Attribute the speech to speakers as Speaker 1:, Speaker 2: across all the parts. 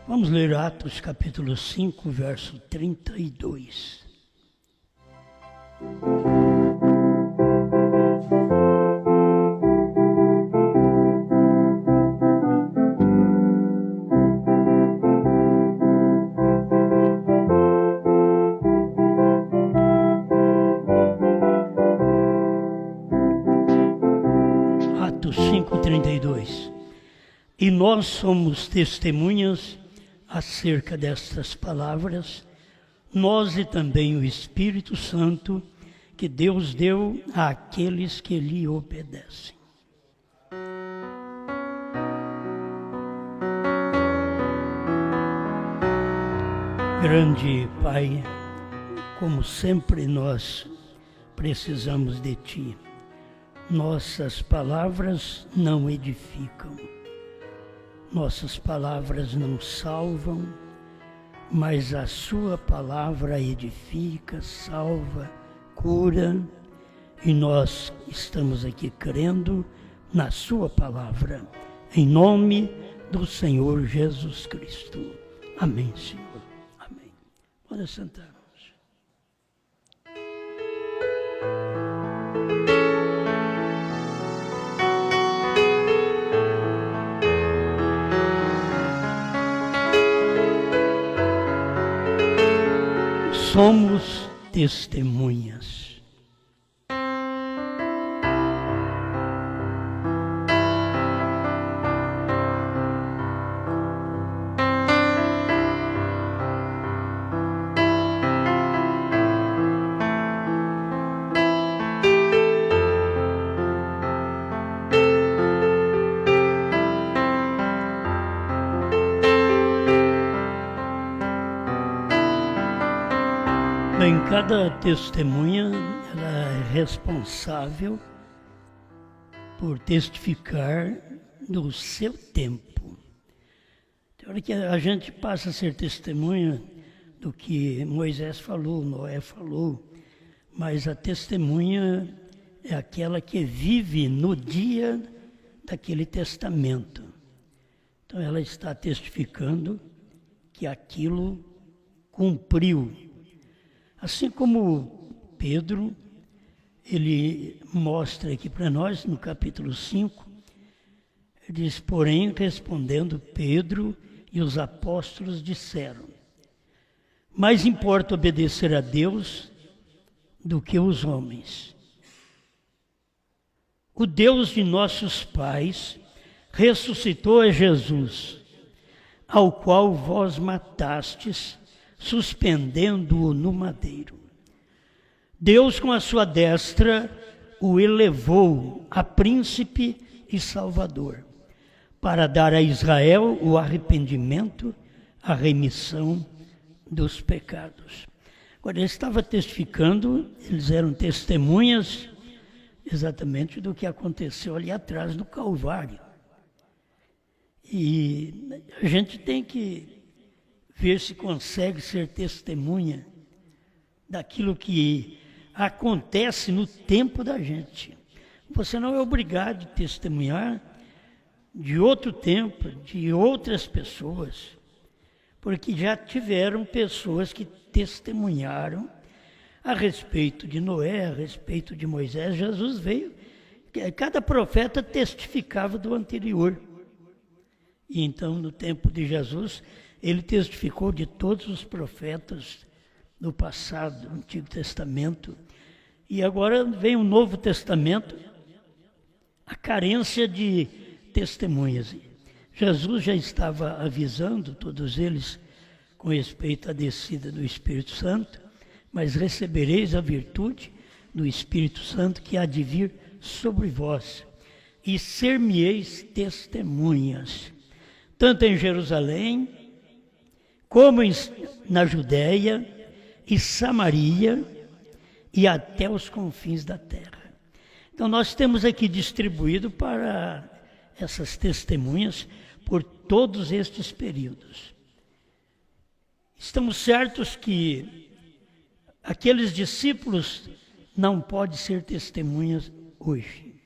Speaker 1: Vamos ler Atos capítulo 5, verso 32. Atos 5, 32. E nós somos testemunhas acerca destas palavras, nós e também o Espírito Santo, que Deus deu àqueles que lhe obedecem. Grande Pai, como sempre nós precisamos de Ti. Nossas palavras não edificam. Nossas palavras não salvam, mas a Sua palavra edifica, salva, cura, e nós estamos aqui crendo na Sua palavra, em nome do Senhor Jesus Cristo. Amém, Senhor. Amém. Pode sentar. Somos testemunhas. Bem, cada testemunha ela é responsável por testificar do seu tempo. Tem hora que a gente passa a ser testemunha do que Moisés falou, Noé falou, mas a testemunha é aquela que vive no dia daquele testamento. Então ela está testificando que aquilo cumpriu. Assim como Pedro, ele mostra aqui para nós no capítulo 5, ele diz, porém, respondendo Pedro e os apóstolos disseram, mais importa obedecer a Deus do que os homens. O Deus de nossos pais ressuscitou a Jesus, ao qual vós matastes, suspendendo-o no madeiro. Deus, com a sua destra, o elevou a príncipe e salvador, para dar a Israel o arrependimento, a remissão dos pecados. Agora, ele estava testificando, eles eram testemunhas exatamente do que aconteceu ali atrás do Calvário. E a gente tem que ver se consegue ser testemunha daquilo que acontece no tempo da gente. Você não é obrigado a testemunhar de outro tempo, de outras pessoas, porque já tiveram pessoas que testemunharam a respeito de Noé, a respeito de Moisés. Jesus veio, cada profeta testificava do anterior. E então, no tempo de Jesus, ele testificou de todos os profetas do passado, do Antigo Testamento. E agora vem o Novo Testamento, a carência de testemunhas. Jesus já estava avisando todos eles com respeito à descida do Espírito Santo, mas recebereis a virtude do Espírito Santo que há de vir sobre vós, e ser-me-eis testemunhas, tanto em Jerusalém, como na Judéia e Samaria e até os confins da terra. Então nós temos aqui distribuído para essas testemunhas por todos estes períodos. Estamos certos que aqueles discípulos não podem ser testemunhas hoje,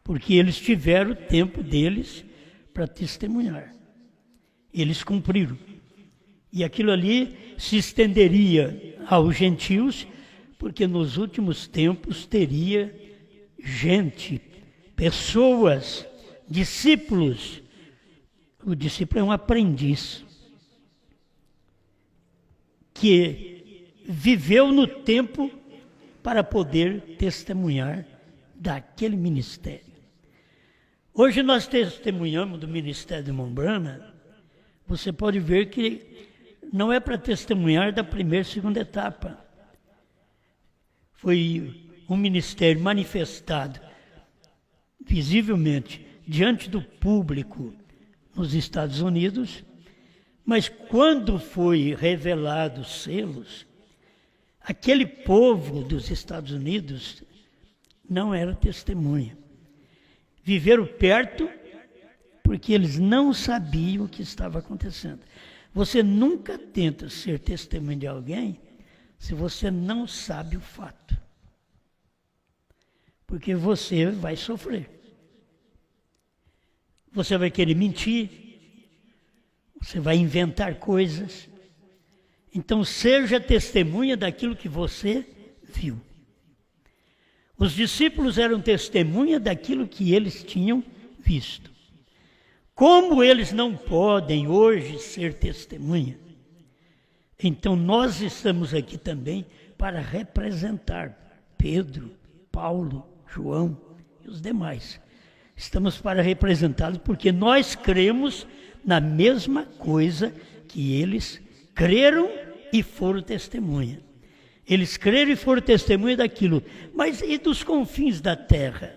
Speaker 1: porque eles tiveram o tempo deles para testemunhar. Eles cumpriram. E aquilo ali se estenderia aos gentios, porque nos últimos tempos teria gente, pessoas, discípulos. O discípulo é um aprendiz que viveu no tempo para poder testemunhar daquele ministério. Hoje nós testemunhamos do ministério de Mombrana. Você pode ver que não é para testemunhar da primeira e segunda etapa. Foi um ministério manifestado visivelmente diante do público nos Estados Unidos, mas quando foi revelado os selos, aquele povo dos Estados Unidos não era testemunha. Viveram perto porque eles não sabiam o que estava acontecendo. Você nunca tenta ser testemunha de alguém se você não sabe o fato. Porque você vai sofrer. Você vai querer mentir. Você vai inventar coisas. Então seja testemunha daquilo que você viu. Os discípulos eram testemunha daquilo que eles tinham visto. Como eles não podem hoje ser testemunha, então nós estamos aqui também para representar Pedro, Paulo, João e os demais. Estamos para representá-los porque nós cremos na mesma coisa que eles creram e foram testemunha. Eles creram e foram testemunha daquilo. Mas e dos confins da terra?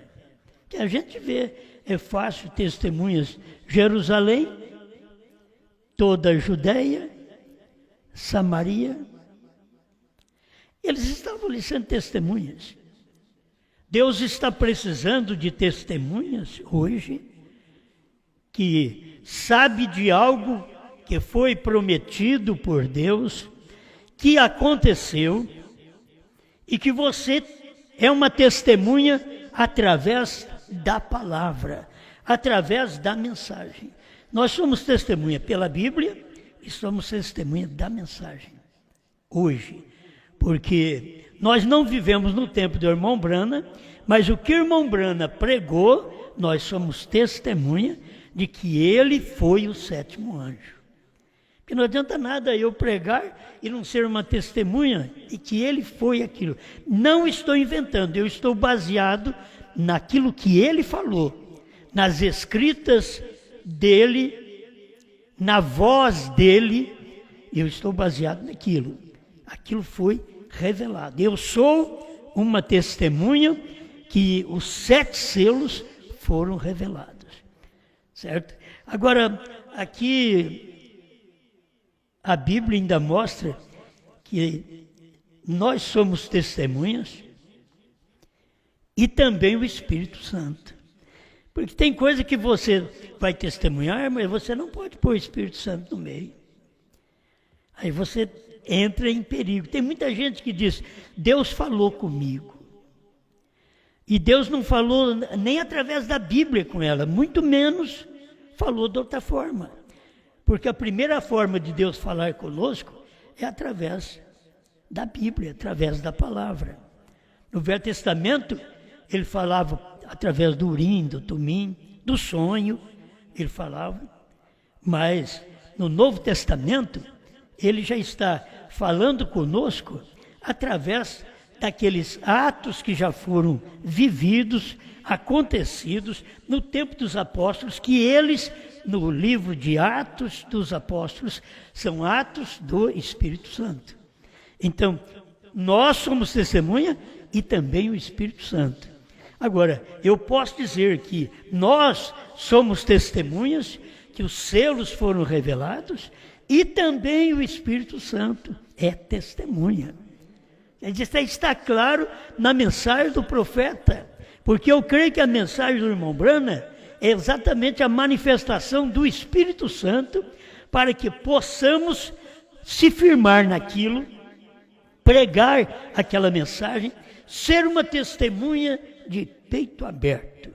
Speaker 1: Que a gente vê, é fácil, testemunhas. Jerusalém, toda a Judéia, Samaria. Eles estavam ali sendo testemunhas. Deus está precisando de testemunhas hoje, que sabe de algo que foi prometido por Deus, que aconteceu, e que você é uma testemunha através da palavra, através da mensagem. Nós somos testemunha pela Bíblia e somos testemunha da mensagem. Hoje, porque nós não vivemos no tempo do irmão Brana, mas o que o irmão Brana pregou, nós somos testemunha de que ele foi o sétimo anjo. Porque não adianta nada eu pregar e não ser uma testemunha de que ele foi aquilo. Não estou inventando, eu estou baseado naquilo que ele falou, nas escritas dele, na voz dele, eu estou baseado naquilo. Aquilo foi revelado. Eu sou uma testemunha que os 7 selos foram revelados. Certo? Agora, aqui a Bíblia ainda mostra que nós somos testemunhas e também o Espírito Santo. Porque tem coisa que você vai testemunhar, mas você não pode pôr o Espírito Santo no meio. Aí você entra em perigo. Tem muita gente que diz, Deus falou comigo. E Deus não falou nem através da Bíblia com ela, muito menos falou de outra forma. Porque a primeira forma de Deus falar conosco é através da Bíblia, através da palavra. No Velho Testamento, ele falava através do Urim, do Tumim, do sonho, ele falava. Mas no Novo Testamento, ele já está falando conosco através daqueles atos que já foram vividos, acontecidos no tempo dos apóstolos, que eles, no livro de Atos dos Apóstolos, são atos do Espírito Santo. Então, nós somos testemunha e também o Espírito Santo. Agora, eu posso dizer que nós somos testemunhas, que os selos foram revelados, e também o Espírito Santo é testemunha. Está claro na mensagem do profeta, porque eu creio que a mensagem do irmão Brana é exatamente a manifestação do Espírito Santo para que possamos se firmar naquilo, pregar aquela mensagem, ser uma testemunha de peito aberto.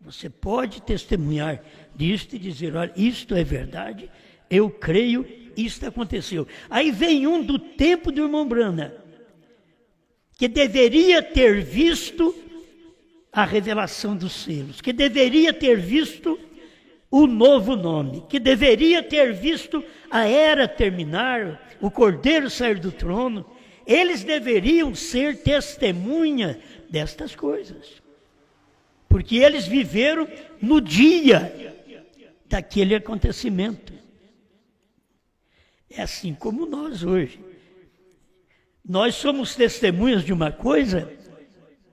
Speaker 1: Você pode testemunhar disto e dizer, olha, isto é verdade, eu creio, isto aconteceu. Aí vem um do tempo do irmão Brana, que deveria ter visto a revelação dos selos, que deveria ter visto o novo nome, que deveria ter visto a era terminar, o Cordeiro sair do trono. Eles deveriam ser testemunha destas coisas, porque eles viveram no dia daquele acontecimento. É assim como nós hoje. Nós somos testemunhas de uma coisa,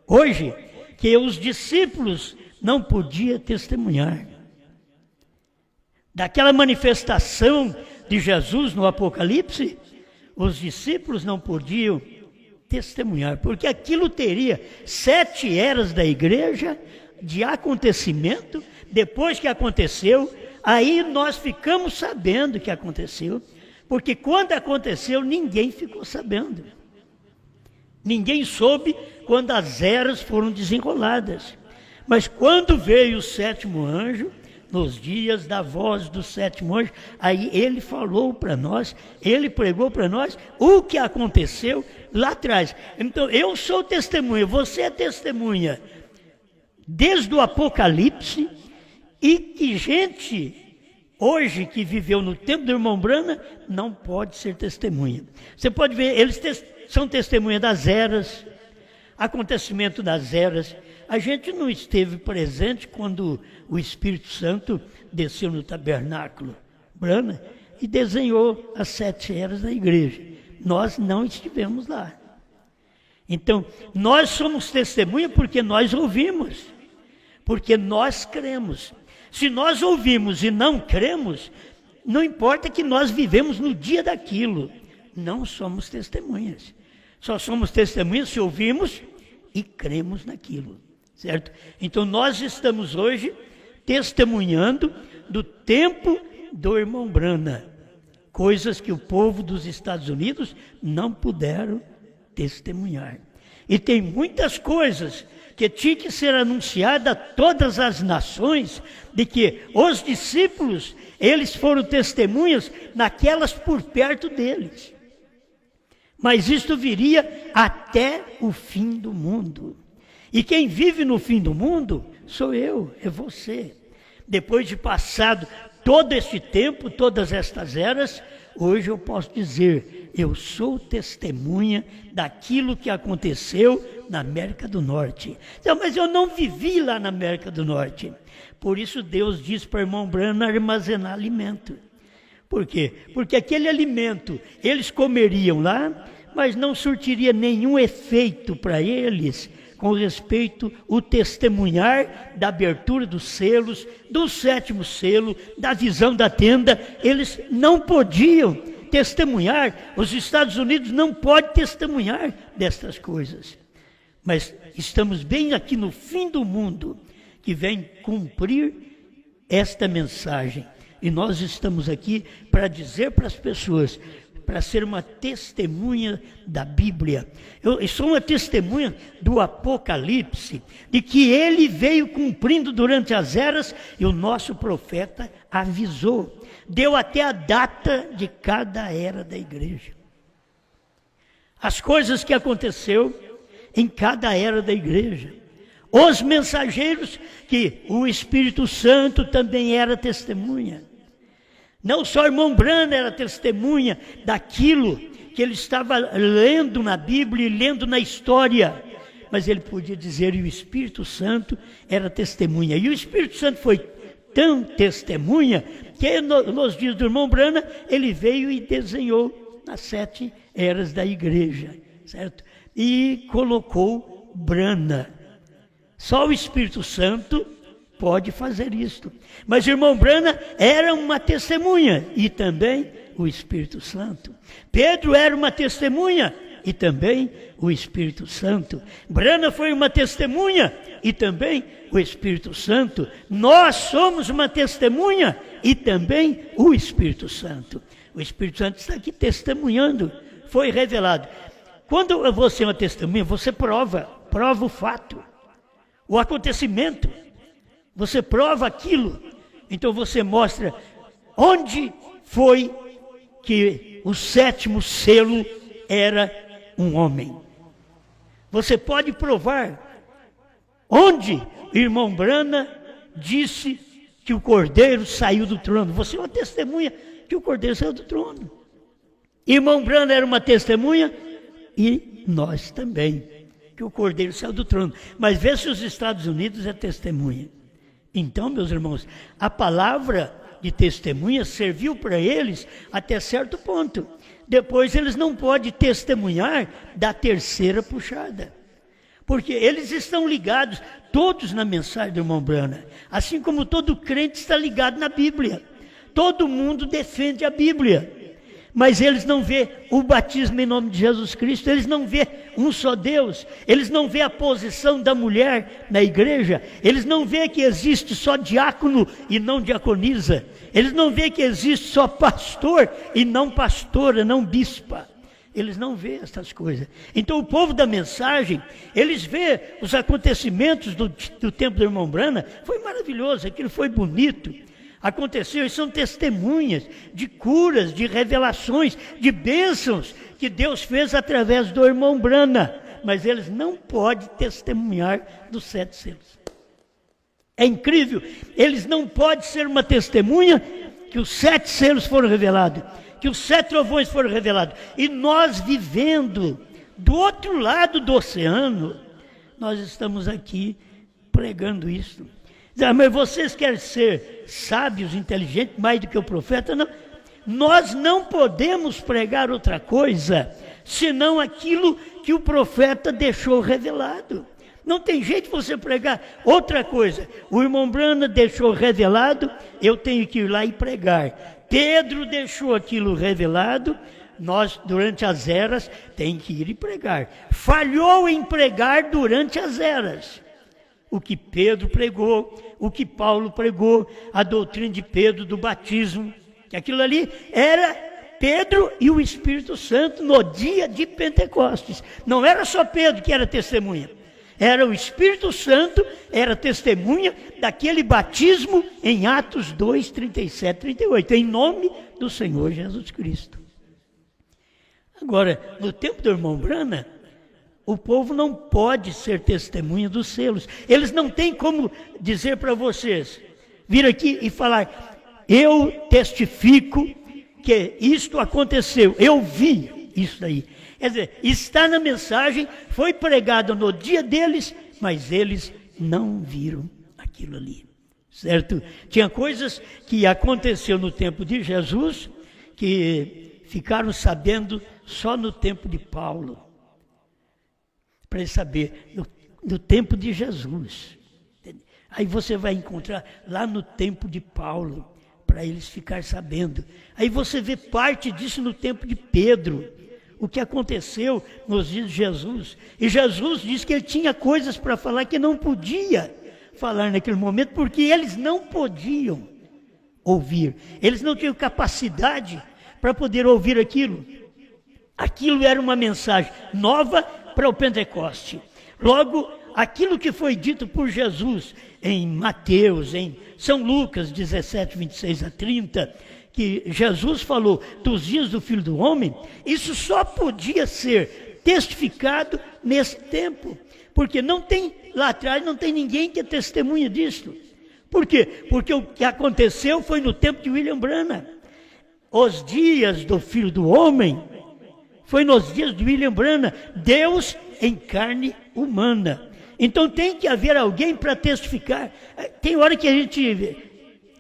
Speaker 1: hoje, que os discípulos não podiam testemunhar. Daquela manifestação de Jesus no Apocalipse, os discípulos não podiam testemunhar, porque aquilo teria 7 eras da igreja de acontecimento. Depois que aconteceu, aí nós ficamos sabendo que aconteceu, porque quando aconteceu, ninguém ficou sabendo. Ninguém soube quando as eras foram desenroladas. Mas quando veio o 7º anjo, nos dias da voz do 7º anjo, aí ele falou para nós, ele pregou para nós o que aconteceu lá atrás. Então, eu sou testemunha, você é testemunha, desde o Apocalipse, e que gente hoje que viveu no tempo do irmão Brana não pode ser testemunha. Você pode ver, eles são testemunha das eras, acontecimento das eras. A gente não esteve presente quando o Espírito Santo desceu no tabernáculo Brana e desenhou as 7 eras da igreja. Nós não estivemos lá. Então, nós somos testemunha porque nós ouvimos, porque nós cremos. Se nós ouvimos e não cremos, não importa que nós vivemos no dia daquilo, não somos testemunhas. Só somos testemunhas se ouvimos e cremos naquilo, certo? Então nós estamos hoje testemunhando do tempo do irmão Brana, coisas que o povo dos Estados Unidos não puderam testemunhar. E tem muitas coisas que tinha que ser anunciada a todas as nações, de que os discípulos, eles foram testemunhas naquelas por perto deles. Mas isto viria até o fim do mundo. E quem vive no fim do mundo sou eu, é você. Depois de passado todo este tempo, todas estas eras, hoje eu posso dizer, eu sou testemunha daquilo que aconteceu na América do Norte. Então, mas eu não vivi lá na América do Norte. Por isso Deus diz para o irmão Brana armazenar alimento. Por quê? Porque aquele alimento eles comeriam lá, mas não surtiria nenhum efeito para eles com respeito ao testemunhar da abertura dos selos, do 7º selo, da visão da tenda. Eles não podiam testemunhar, os Estados Unidos não podem testemunhar destas coisas. Mas estamos bem aqui no fim do mundo, que vem cumprir esta mensagem. E nós estamos aqui para dizer para as pessoas, para ser uma testemunha da Bíblia. Eu sou uma testemunha do Apocalipse, de que ele veio cumprindo durante as eras, e o nosso profeta avisou, deu até a data de cada era da igreja. As coisas que aconteceu em cada era da igreja. Os mensageiros, que o Espírito Santo também era testemunha. Não só o irmão Brana era testemunha daquilo que ele estava lendo na Bíblia e lendo na história, mas ele podia dizer, e o Espírito Santo era testemunha. E o Espírito Santo foi tão testemunha, que nos dias do irmão Brana, ele veio e desenhou as 7 eras da igreja, certo? E colocou Brana. Só o Espírito Santo pode fazer isto. Mas o irmão Brana era uma testemunha, e também o Espírito Santo. Pedro era uma testemunha, e também o Espírito Santo. Brana foi uma testemunha, e também o Espírito Santo. Nós somos uma testemunha, e também o Espírito Santo. O Espírito Santo está aqui testemunhando, foi revelado. Quando você é uma testemunha, você prova o fato, o acontecimento. Você prova aquilo, então você mostra onde foi que o sétimo selo era um homem. Você pode provar onde irmão Brana disse que o Cordeiro saiu do trono. Você é uma testemunha que o Cordeiro saiu do trono. Irmão Brana era uma testemunha e nós também, que o Cordeiro saiu do trono. Mas vê se os Estados Unidos é testemunha. Então, meus irmãos, a palavra de testemunha serviu para eles até certo ponto. Depois eles não podem testemunhar da terceira puxada. Porque eles estão ligados todos na mensagem do irmão Brana. Assim como todo crente está ligado na Bíblia. Todo mundo defende a Bíblia. Mas eles não vê o batismo em nome de Jesus Cristo, eles não vê um só Deus, eles não vê a posição da mulher na igreja, eles não vê que existe só diácono e não diaconisa, eles não vê que existe só pastor e não pastora, não bispa. Eles não vê essas coisas. Então o povo da mensagem, eles vê os acontecimentos do tempo do irmão Brana, foi maravilhoso, aquilo foi bonito. Aconteceu, e são testemunhas de curas, de revelações, de bênçãos que Deus fez através do irmão Brana. Mas eles não podem testemunhar dos 7 selos. É incrível, eles não podem ser uma testemunha que os 7 selos foram revelados, que os 7 trovões foram revelados. E nós vivendo do outro lado do oceano, nós estamos aqui pregando isso. Mas vocês querem ser sábios, inteligentes, mais do que o profeta? Não. Nós não podemos pregar outra coisa, senão aquilo que o profeta deixou revelado. Não tem jeito de você pregar outra coisa. O irmão Brana deixou revelado, eu tenho que ir lá e pregar. Pedro deixou aquilo revelado, nós, durante as eras, tem que ir e pregar. Falhou em pregar durante as eras. O que Pedro pregou, o que Paulo pregou, a doutrina de Pedro do batismo, que aquilo ali era Pedro e o Espírito Santo no dia de Pentecostes. Não era só Pedro que era testemunha, era o Espírito Santo, era testemunha daquele batismo em Atos 2, 37, 38, em nome do Senhor Jesus Cristo. Agora, no tempo do irmão Brana, o povo não pode ser testemunha dos selos. Eles não têm como dizer para vocês, vir aqui e falar, eu testifico que isto aconteceu, eu vi isso daí. Quer dizer, está na mensagem, foi pregado no dia deles, mas eles não viram aquilo ali, certo? Tinha coisas que aconteceu no tempo de Jesus, que ficaram sabendo só no tempo de Paulo. Para ele saber, no tempo de Jesus. Aí você vai encontrar lá no tempo de Paulo, para eles ficarem sabendo. Aí você vê parte disso no tempo de Pedro, o que aconteceu nos dias de Jesus. E Jesus disse que ele tinha coisas para falar que não podia falar naquele momento, porque eles não podiam ouvir. Eles não tinham capacidade para poder ouvir aquilo. Aquilo era uma mensagem nova para o Pentecoste. Logo, aquilo que foi dito por Jesus em Mateus, em São Lucas 17, 26 a 30, que Jesus falou dos dias do Filho do Homem, isso só podia ser testificado nesse tempo, porque não tem, lá atrás não tem ninguém que é testemunha disso. Por quê? Porque o que aconteceu foi no tempo de William Branham. Os dias do Filho do Homem foi nos dias de William Branham, Deus em carne humana. Então tem que haver alguém para testificar. Tem hora que a gente,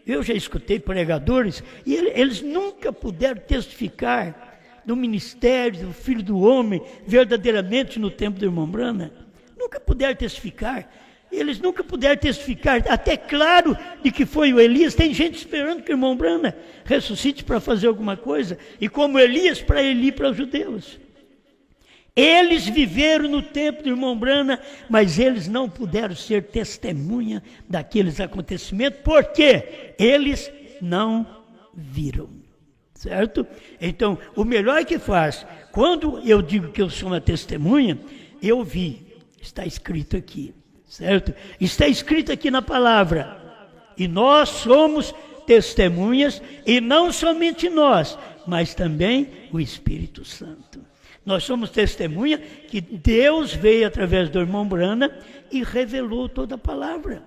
Speaker 1: eu já escutei pregadores, e eles nunca puderam testificar do ministério do Filho do Homem, verdadeiramente no tempo do irmão Branham. Nunca puderam testificar. Eles nunca puderam testificar, até claro de que foi o Elias. Tem gente esperando que o irmão Branham ressuscite para fazer alguma coisa, e como Elias, para ele ir para os judeus. Eles viveram no tempo do irmão Branham, mas eles não puderam ser testemunha daqueles acontecimentos, porque eles não viram, certo? Então, o melhor que faz, quando eu digo que eu sou uma testemunha, eu vi, está escrito aqui. Certo? Está escrito aqui na palavra. E nós somos testemunhas, e não somente nós, mas também o Espírito Santo. Nós somos testemunha que Deus veio através do irmão Brana e revelou toda a palavra.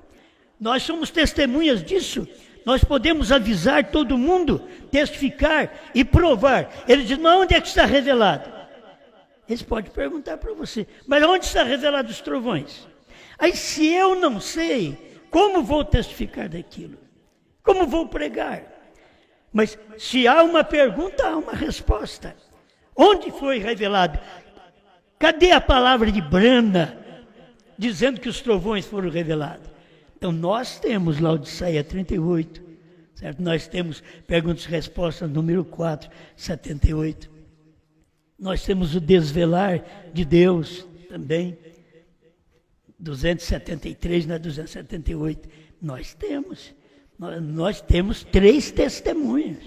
Speaker 1: Nós somos testemunhas disso. Nós podemos avisar todo mundo, testificar e provar. Ele diz, mas onde é que está revelado? Eles podem perguntar para você, mas onde está revelado os trovões? Aí se eu não sei, como vou testificar daquilo? Como vou pregar? Mas se há uma pergunta, há uma resposta. Onde foi revelado? Cadê a palavra de Brana, dizendo que os trovões foram revelados? Então nós temos Laodiceia 38, certo? Nós temos perguntas e respostas número 4, 78. Nós temos o desvelar de Deus também, 273, não é 278. Nós temos 3 testemunhas.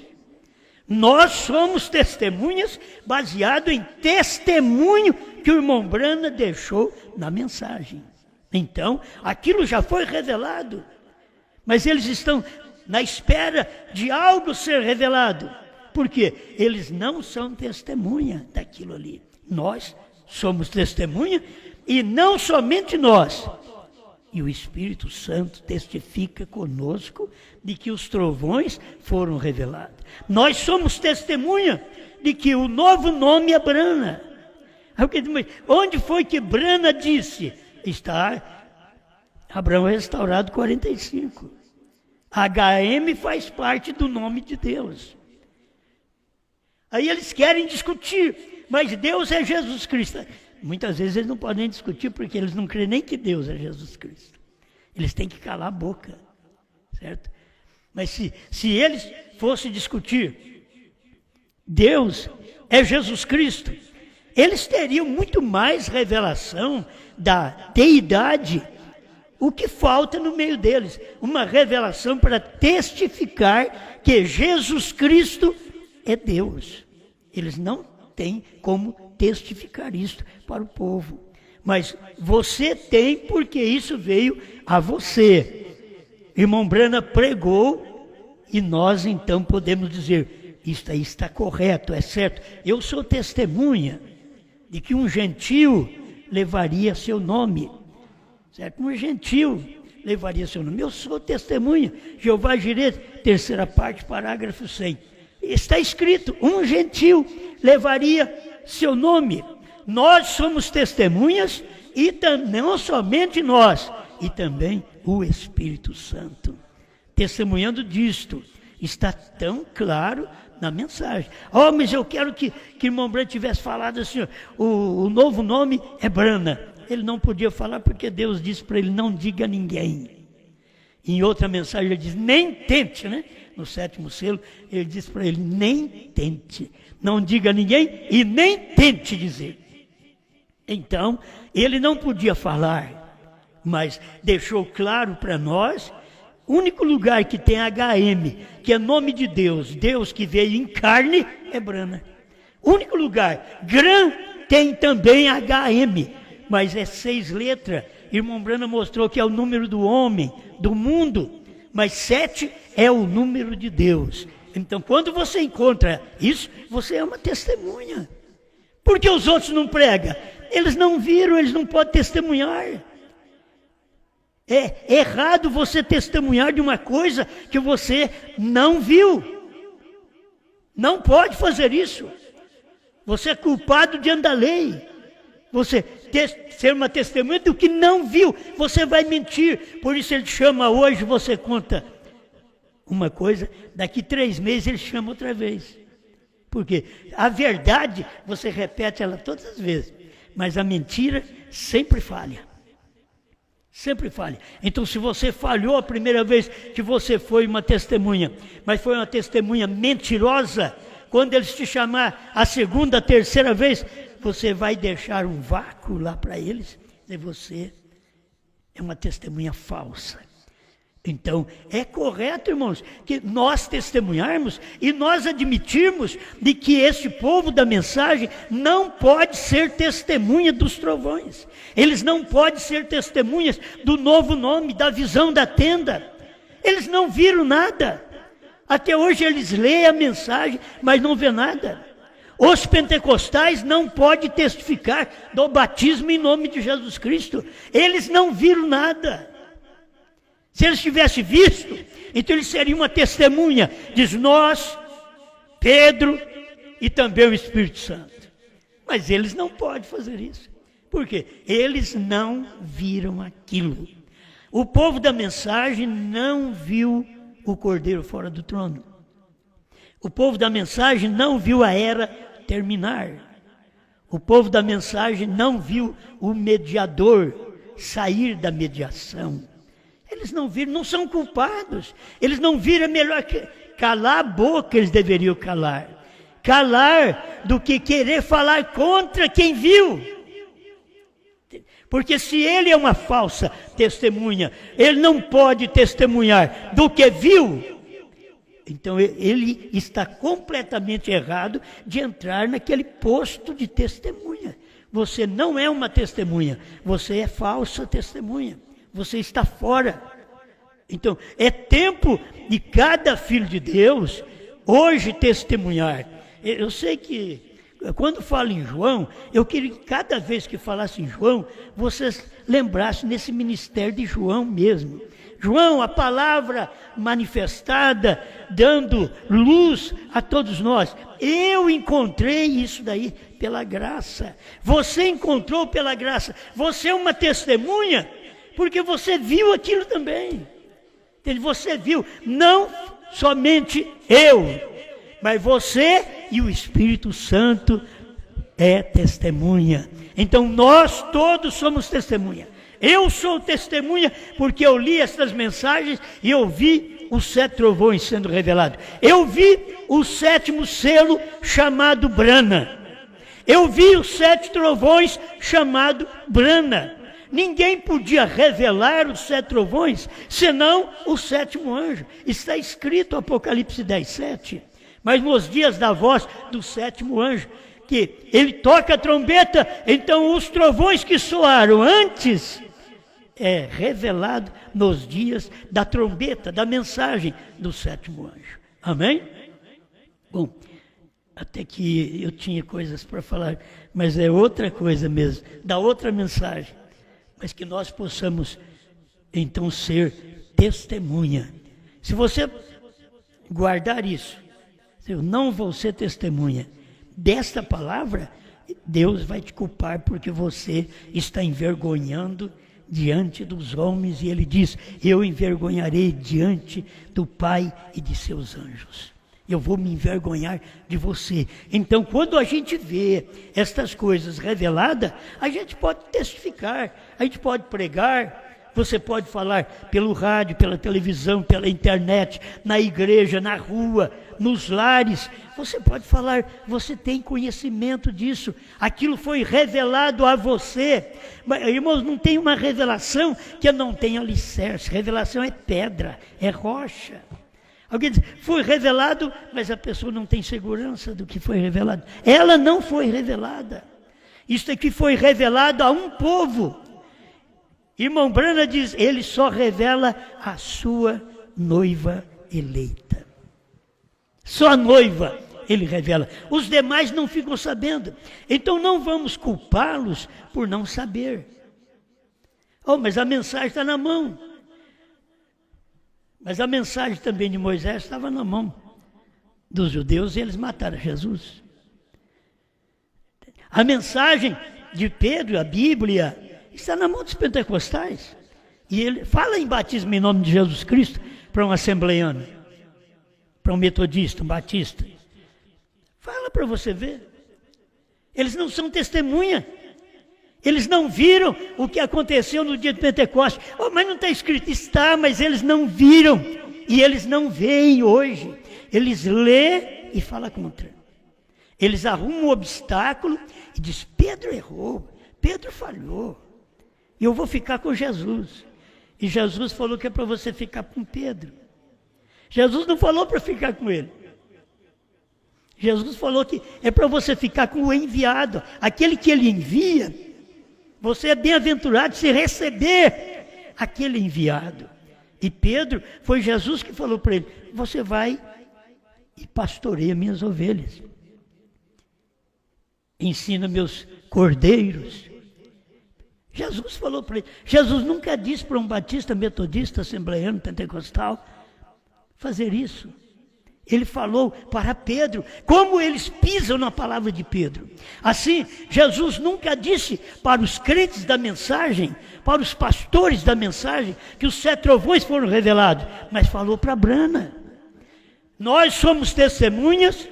Speaker 1: Nós somos testemunhas baseado em testemunho que o irmão Brana deixou na mensagem. Então, aquilo já foi revelado, mas eles estão na espera de algo ser revelado. Por quê? Eles não são testemunha daquilo ali. Nós somos testemunha, e não somente nós. E o Espírito Santo testifica conosco de que os trovões foram revelados. Nós somos testemunha de que o novo nome é Brana. Onde foi que Brana disse? Está Abraão restaurado 45. HM faz parte do nome de Deus. Aí eles querem discutir, mas Deus é Jesus Cristo. Muitas vezes eles não podem discutir porque eles não creem nem que Deus é Jesus Cristo. Eles têm que calar a boca, certo? Mas se eles fossem discutir, Deus é Jesus Cristo, eles teriam muito mais revelação da deidade. O que falta no meio deles? Uma revelação para testificar que Jesus Cristo é Deus. Eles não têm como testificar isso para o povo. Mas você tem, porque isso veio a você. Irmão Brana pregou e nós então podemos dizer, isso aí está correto, é certo. Eu sou testemunha de que um gentio levaria seu nome. Certo? Um gentio levaria seu nome. Eu sou testemunha. Jeová Jireh, 3ª parte, parágrafo 100. Está escrito, um gentio levaria seu nome. Nós somos testemunhas, e não somente nós, e também o Espírito Santo. Testemunhando disto, está tão claro na mensagem. Oh, mas eu quero que irmão Brana tivesse falado assim, o novo nome é Brana. Ele não podia falar porque Deus disse para ele, não diga a ninguém. Em outra mensagem ele diz, nem tente, né? No 7º selo, ele disse para ele, nem tente. Não diga a ninguém e nem tente dizer. Então, ele não podia falar, mas deixou claro para nós, o único lugar que tem HM, que é nome de Deus, Deus que veio em carne, é Brana. Único lugar. Gran tem também HM, mas é 6 letras. Irmão Brana mostrou que é o número do homem, do mundo, mas 7 é o número de Deus. Então, quando você encontra isso, você é uma testemunha. Por que os outros não pregam? Eles não viram, eles não podem testemunhar. É errado você testemunhar de uma coisa que você não viu. Não pode fazer isso. Você é culpado diante da lei. Você ser uma testemunha do que não viu, você vai mentir. Por isso ele chama hoje, você conta uma coisa, daqui 3 meses ele chama outra vez. Porque a verdade, você repete ela todas as vezes, mas a mentira sempre falha. Sempre falha. Então, se você falhou a primeira vez que você foi uma testemunha, mas foi uma testemunha mentirosa, quando eles te chamar a 2ª, a 3ª vez, você vai deixar um vácuo lá para eles, e você é uma testemunha falsa. Então, é correto, irmãos, que nós testemunharmos e nós admitirmos de que esse povo da mensagem não pode ser testemunha dos trovões. Eles não podem ser testemunhas do novo nome, da visão da tenda. Eles não viram nada. Até hoje eles leem a mensagem, mas não vê nada. Os pentecostais não podem testificar do batismo em nome de Jesus Cristo. Eles não viram nada. Se eles tivessem visto, então eles seriam uma testemunha. Diz nós, Pedro e também o Espírito Santo. Mas eles não podem fazer isso. Por quê? Eles não viram aquilo. O povo da mensagem não viu o Cordeiro fora do trono. O povo da mensagem não viu a era terminar. O povo da mensagem não viu o mediador sair da mediação. Eles não viram, não são culpados. Eles não viram, é melhor que calar a boca, eles deveriam calar. Calar do que querer falar contra quem viu. Porque se ele é uma falsa testemunha, ele não pode testemunhar do que viu. Então ele está completamente errado de entrar naquele posto de testemunha. Você não é uma testemunha, você é falsa testemunha. Você está fora. Então é tempo de cada filho de Deus hoje testemunhar. Eu sei que quando falo em João, eu queria que cada vez que falasse em João, vocês lembrassem nesse ministério de João mesmo. João, a palavra manifestada, dando luz a todos nós. Eu encontrei isso daí pela graça. Você encontrou pela graça. Você é uma testemunha, porque você viu aquilo também. Você viu, não somente eu, mas você e o Espírito Santo é testemunha. Então nós todos somos testemunha. Eu sou testemunha porque eu li essas mensagens e eu vi os 7 trovões sendo revelados. Eu vi o 7º selo chamado Brana. Eu vi os 7 trovões chamado Brana. Ninguém podia revelar os 7 trovões, senão o 7º anjo. Está escrito Apocalipse 10:7. Mas nos dias da voz do 7º anjo, que ele toca a trombeta, então os trovões que soaram antes é revelado nos dias da trombeta, da mensagem do 7º anjo. Amém? Bom, até que eu tinha coisas para falar, mas é outra coisa mesmo, da outra mensagem. Mas que nós possamos, então, ser testemunha. Se você guardar isso, eu não vou ser testemunha desta palavra, Deus vai te culpar porque você está envergonhando diante dos homens, e ele diz, eu envergonharei diante do Pai e de seus anjos. Eu vou me envergonhar de você. Então, quando a gente vê estas coisas reveladas, a gente pode testificar, a gente pode pregar, você pode falar pelo rádio, pela televisão, pela internet, na igreja, na rua, nos lares. Você pode falar, você tem conhecimento disso. Aquilo foi revelado a você. Mas, irmãos, não tem uma revelação que não tenha alicerce. Revelação é pedra, é rocha. Alguém diz, foi revelado, mas a pessoa não tem segurança do que foi revelado. Ela não foi revelada. Isso aqui foi revelado a um povo. Irmão Brana diz, ele só revela a sua noiva eleita. Só a noiva ele revela. Os demais não ficam sabendo. Então não vamos culpá-los por não saber. Oh, mas a mensagem está na mão. Mas a mensagem também de Moisés estava na mão dos judeus e eles mataram Jesus. A mensagem de Pedro, a Bíblia, está na mão dos pentecostais. E ele fala em batismo em nome de Jesus Cristo para um assembleiano, para um metodista, um batista. Fala para você ver. Eles não são testemunha. Eles não viram o que aconteceu no dia de Pentecostes. Oh, mas não está escrito. Está, mas eles não viram. E eles não veem hoje. Eles lêem e falam contra. Eles arrumam um obstáculo e dizem, Pedro errou, Pedro falhou. E eu vou ficar com Jesus. E Jesus falou que é para você ficar com Pedro. Jesus não falou para ficar com ele. Jesus falou que é para você ficar com o enviado. Aquele que ele envia. Você é bem-aventurado se receber aquele enviado. E Pedro, foi Jesus que falou para ele, você vai e pastoreia minhas ovelhas. Ensina meus cordeiros. Jesus falou para ele. Jesus nunca disse para um batista, metodista, assembleiano, pentecostal fazer isso. Ele falou para Pedro, como eles pisam na palavra de Pedro. Assim, Jesus nunca disse para os crentes da mensagem, para os pastores da mensagem, que os 7 trovões foram revelados, mas falou para Brana. Nós somos testemunhas,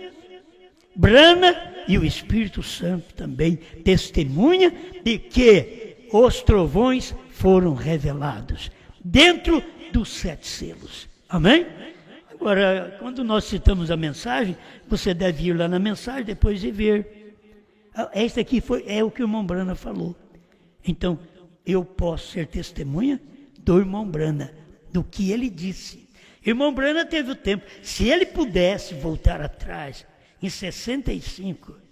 Speaker 1: Brana e o Espírito Santo também testemunha de que os trovões foram revelados dentro dos 7 selos. Amém? Agora, quando nós citamos a mensagem, você deve ir lá na mensagem depois de ver. Esse aqui é o que o irmão Brana falou. Então, eu posso ser testemunha do irmão Brana, do que ele disse. Irmão Brana teve o tempo. Se ele pudesse voltar atrás, em 65,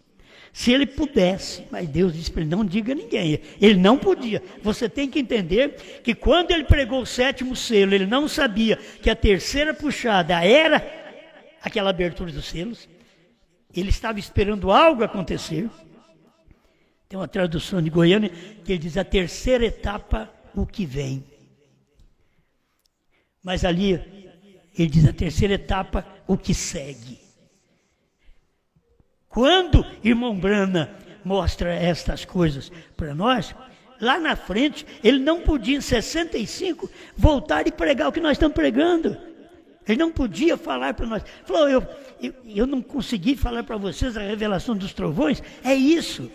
Speaker 1: se ele pudesse, mas Deus disse para ele, não diga a ninguém, ele não podia. Você tem que entender que quando ele pregou o 7º selo, ele não sabia que a terceira puxada era aquela abertura dos selos, ele estava esperando algo acontecer. Tem uma tradução de Goiânia que ele diz, a terceira etapa, o que vem. Mas ali, ele diz, a terceira etapa, o que segue. Quando irmão Brana mostra estas coisas para nós, lá na frente, ele não podia, em 65, voltar e pregar o que nós estamos pregando. Ele não podia falar para nós. Falou, eu não consegui falar para vocês a revelação dos trovões, é isso.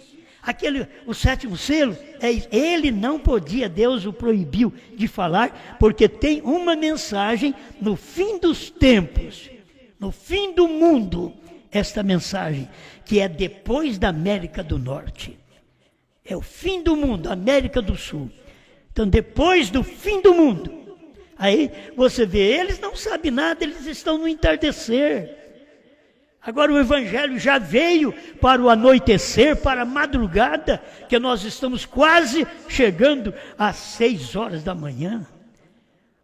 Speaker 1: O 7º selo, é isso. Ele não podia, Deus o proibiu de falar, porque tem uma mensagem no fim dos tempos, no fim do mundo, esta mensagem, que é depois da América do Norte. É o fim do mundo, América do Sul. Então, depois do fim do mundo, aí você vê, eles não sabem nada, eles estão no entardecer. Agora o Evangelho já veio para o anoitecer, para a madrugada, que nós estamos quase chegando às 6 horas da manhã.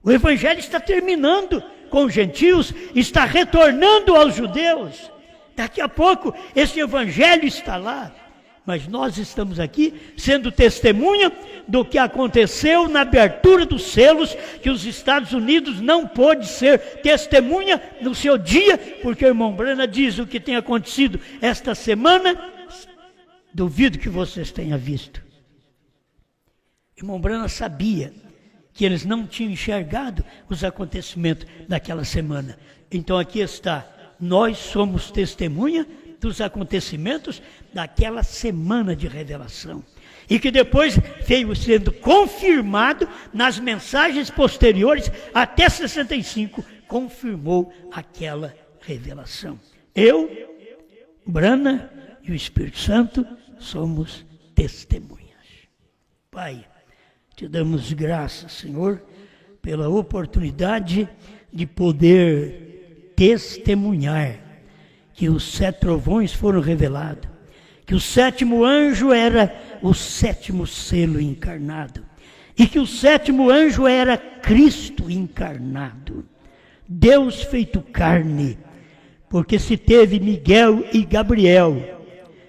Speaker 1: O Evangelho está terminando com os gentios, está retornando aos judeus. Daqui a pouco esse evangelho está lá, mas nós estamos aqui sendo testemunha do que aconteceu na abertura dos selos, que os Estados Unidos não pôde ser testemunha no seu dia, porque o irmão Brana diz o que tem acontecido esta semana, duvido que vocês tenham visto. O irmão Brana sabia que eles não tinham enxergado os acontecimentos daquela semana. Então aqui está. Nós somos testemunha dos acontecimentos daquela semana de revelação. E que depois veio sendo confirmado nas mensagens posteriores, até 65, confirmou aquela revelação. Eu, Brana e o Espírito Santo somos testemunhas. Pai, te damos graças, Senhor, pela oportunidade de poder testemunhar que os 7 trovões foram revelados, que o 7º anjo era o 7º selo encarnado, e que o 7º anjo era Cristo encarnado, Deus feito carne, porque se teve Miguel e Gabriel,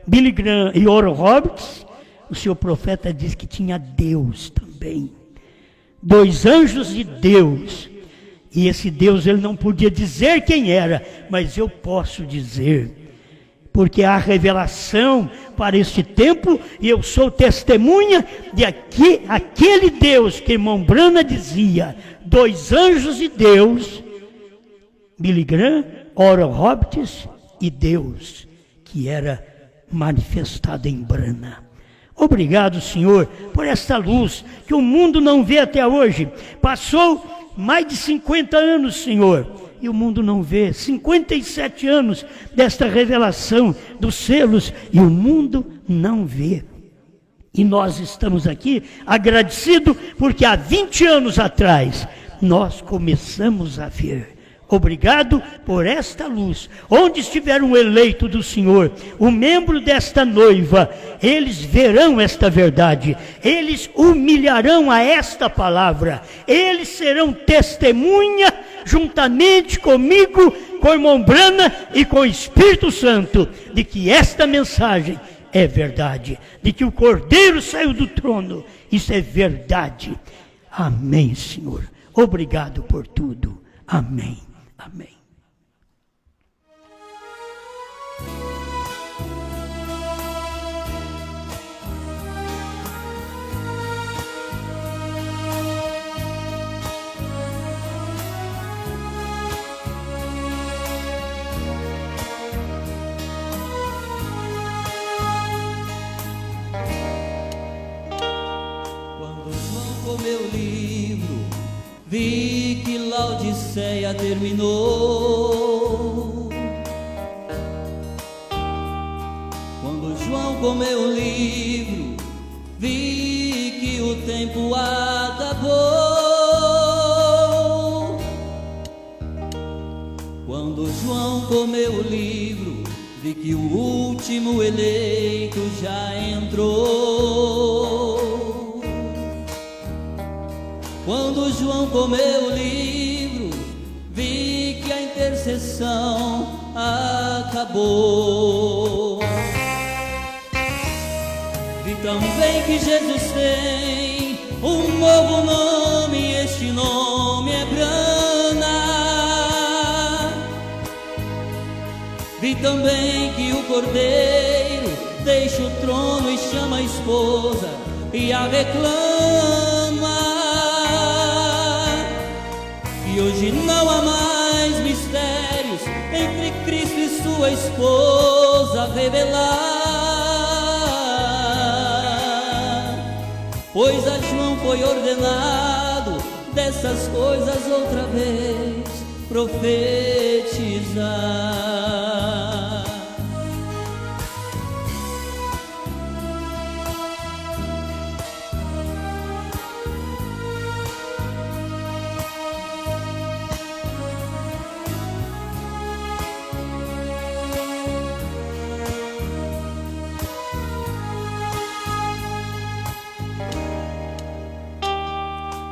Speaker 1: Billy Graham e Oral Roberts, o seu profeta diz que tinha Deus também, 2 anjos de Deus. E esse Deus, ele não podia dizer quem era, mas eu posso dizer, porque há revelação para este tempo, e eu sou testemunha de aquele Deus que irmão Brana dizia, 2 anjos de Deus, Billy Graham, Oral Roberts e Deus, que era manifestado em Brana. Obrigado, Senhor, por esta luz que o mundo não vê até hoje. Passou mais de 50 anos, Senhor, e o mundo não vê. 57 anos desta revelação dos selos, e o mundo não vê. E nós estamos aqui agradecidos, porque há 20 anos atrás, nós começamos a ver. Obrigado por esta luz. Onde estiver um eleito do Senhor, o membro desta noiva, eles verão esta verdade, eles humilharão a esta palavra, eles serão testemunha juntamente comigo, com a irmã Brana e com o Espírito Santo, de que esta mensagem é verdade, de que o Cordeiro saiu do trono, isso é verdade. Amém, Senhor. Obrigado por tudo. Amém. Amém.
Speaker 2: Meu livro, vi que Laodiceia terminou. Quando João comeu o livro, vi que o tempo acabou. Quando João comeu o livro, vi que o último eleito já entrou. Quando João comeu o livro, vi que a intercessão acabou. Vi também que Jesus tem um novo nome, e este nome é Brana. Vi também que o Cordeiro deixa o trono e chama a esposa e a reclama. E hoje não há mais mistérios entre Cristo e sua esposa a revelar, pois a João foi ordenado dessas coisas outra vez profetizar.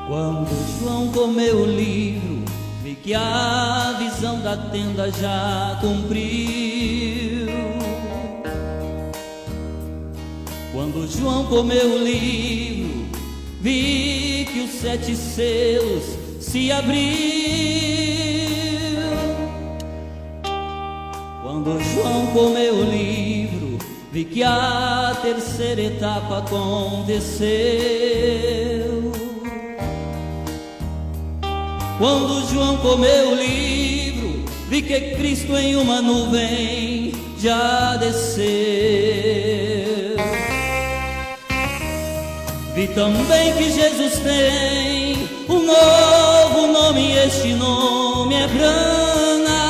Speaker 2: Quando João comeu o livro, vi que a visão da tenda já cumpriu. Quando João comeu o livro, vi que os 7 selos se abriu. Quando João comeu o livro, vi que a terceira etapa aconteceu. Quando João comeu o livro, vi que Cristo em uma nuvem já desceu. Vi também que Jesus tem um novo nome, e este nome é Brana.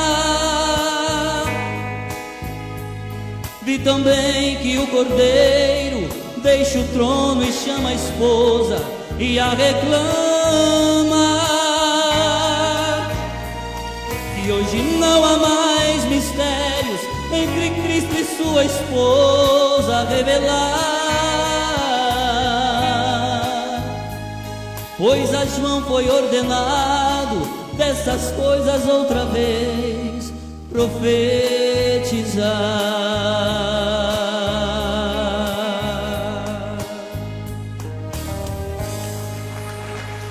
Speaker 2: Vi também que o Cordeiro deixa o trono e chama a esposa e a reclama. E hoje não há mais mistérios entre Cristo e sua esposa a revelar, pois a João foi ordenado dessas coisas outra vez profetizar.